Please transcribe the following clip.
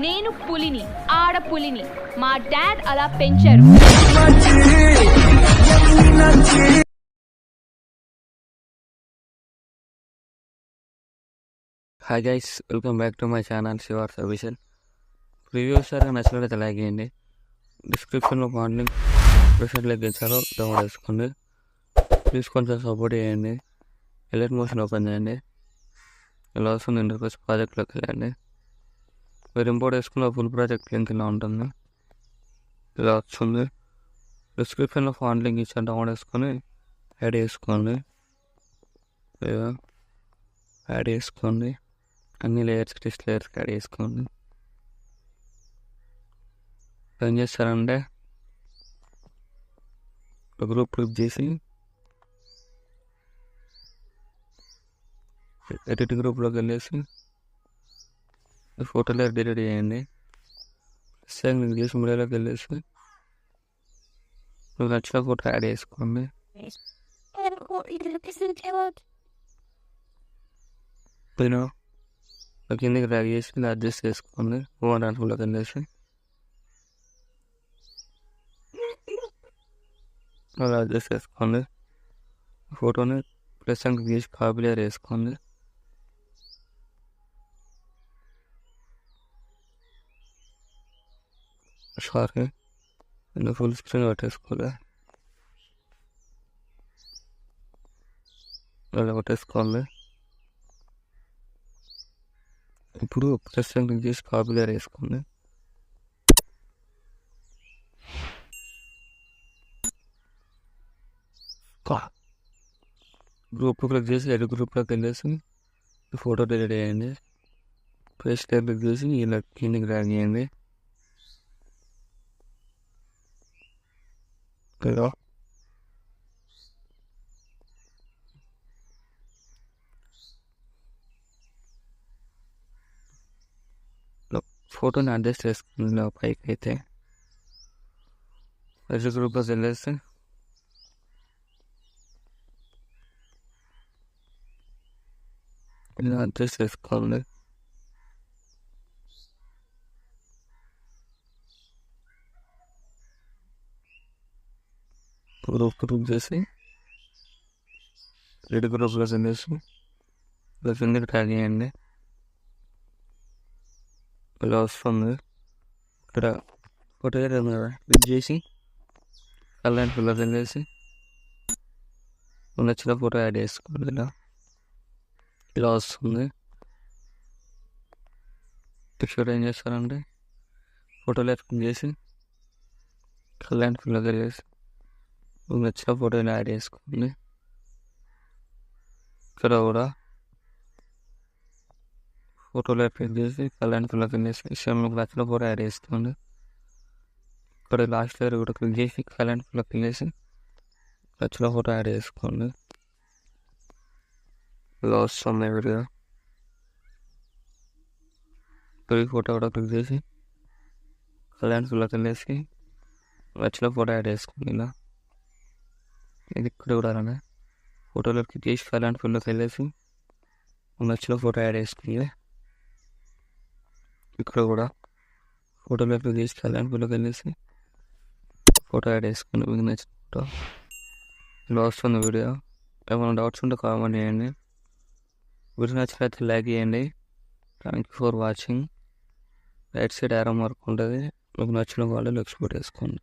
నేను పులిని, ఆడపులిని. మా డాడ్ అలా పెంచారు. Hi guys, welcome back to my channel Shivars official. Preview sir నచ్చినట్లయితే లైక్ చేయండి. డిస్క్రిప్షన్లో మార్నింగ్ ప్రెషర్ లైక్ ఇచ్చారో డౌన్లోడ్ చేసుకోండి. ప్లీజ్ కొంచెం సపోర్ట్ చేయండి. ఎలర్ట్ మోషన్ ఓపెన్ చేయండి. ఇలా వస్తుంది ఇంటర్ఫేస్. ప్రాజెక్ట్లోకి వెళ్ళండి. మీరు ఇంపోర్ట్ చేసుకున్న ఫుల్ ప్రాజెక్ట్ లింక్ ఇలా ఉంటుంది. ఇలా వస్తుంది. డిస్క్రిప్షన్లో ఫాంట్ లింక్ ఇచ్చారు, డౌన్లోడ్ చేసుకొని యాడ్ చేసుకోండి. లేదా యాడ్ చేసుకోండి. అన్ని లేయర్స్ టెస్ట్ లేయర్స్కి యాడ్ చేసుకోండి. ఏం చేస్తారంటే ఒక గ్రూప్ క్లిక్ చేసి ఎడిట్ గ్రూప్లోకి వెళ్ళేసి ఫోటో లేయర్ డిలీట్ చేయండి. క్లిక్ చేసి మీడియాలోకి వెళ్ళేసి మీకు నచ్చిన ఫోటో యాడ్ చేసుకోండి. కిందకి డ్రాగ్ చేసి అడ్జస్ట్ చేసుకోండి. ఓవర్ ట్రాన్స్ఫర్లోకి వెళ్ళేసి అలా అడ్జస్ట్ చేసుకోండి. ఫోటోని ప్లస్ క్లిక్ చేసి కాపీ లేయర్ వేసుకోండి. సారీ, నేను ఫుల్ స్క్రీన్ పెట్టేసుకోలే. అలా కొట్టేసుకోండి. ఇప్పుడు ప్లస్ క్లిక్ చేసి కాపీ లేయర్ వేసుకోండి. గ్రూప్ క్లిక్ చేసి ఎడిట్ గ్రూప్లోకి వెళ్ళేసి ఫోటో డిలీట్ చేయండి. పేస్ట్ క్లిక్ చేసి ఇలా కిందకి డ్రాగ్ చేయండి. ఫోటోని అడ్జస్ట్ చేసుకుని పైకి అయితే ఎడిట్ గ్రూప్లోకి వెళ్ళేసి ఇలా అడ్జస్ట్ చేసుకోండి. గ్రూప్ చేసి ఎడిట్ గ్రూప్లోకి వెళ్ళేసి ఇలా కిందకి ట్యాగ్ చేయండి. ఇలా వస్తుంది. ఇక్కడ ఫోటో క్లిక్ చేసి కలర్ ఫిల్లర్ వెళ్ళేసి నచ్చిన ఫోటో యాడ్ చేసుకోండి. ఇలా వస్తుంది. పిక్చర్ ఏం చేస్తారంటే ఫోటోలో క్లిక్ చేసి కలర్ ఫిల్లర్ వెళ్ళేసి నచ్చిన ఫోటోని యాడ్ చేసుకోండి. ఇక్కడ కూడా ఫోటోలో క్లిక్ చేసి కలర్ ఫిల్లర్ వెళ్ళేసి మీకు నచ్చిన ఫోటో యాడ్ చేసుకోండి. ఇక్కడ లాస్ట్ లేయర్ కూడా క్లిక్ చేసి కలర్ ఫిల్లర్ వెళ్ళేసి నచ్చిన ఫోటో యాడ్ చేసుకోండి. ఇలా వస్తుంది వీడియో. ఈ ఫోటో కూడా క్లిక్ చేసి కలర్ ఫిల్లర్ వెళ్ళేసి నచ్చిన ఫోటో యాడ్ చేసుకోండి. ఇలా ఇది ఇక్కడ కూడా అలానే ఫోటోలో క్లిక్ చేసి కలర్ ఫిల్లర్కి వెళ్ళేసి నచ్చిన ఫోటో యాడ్ చేసుకుంది. ఇక్కడ కూడా ఫోటోలో క్లిక్ చేసి కలర్ ఫిల్లర్కి వెళ్ళేసి ఫోటో యాడ్ చేసుకుని మీకు నచ్చిన ఫోటో. ఇలా వస్తుంది వీడియో. ఏమైనా డౌట్స్ ఉంటే కామెంట్ చేయండి. వీడియో నచ్చినట్లయితే లైక్ చేయండి. Thank you for watching. Right side arrow mark ఉంటుంది. మీకు నచ్చిన వాళ్ళు ఎక్స్పోర్ట్ చేసుకోండి.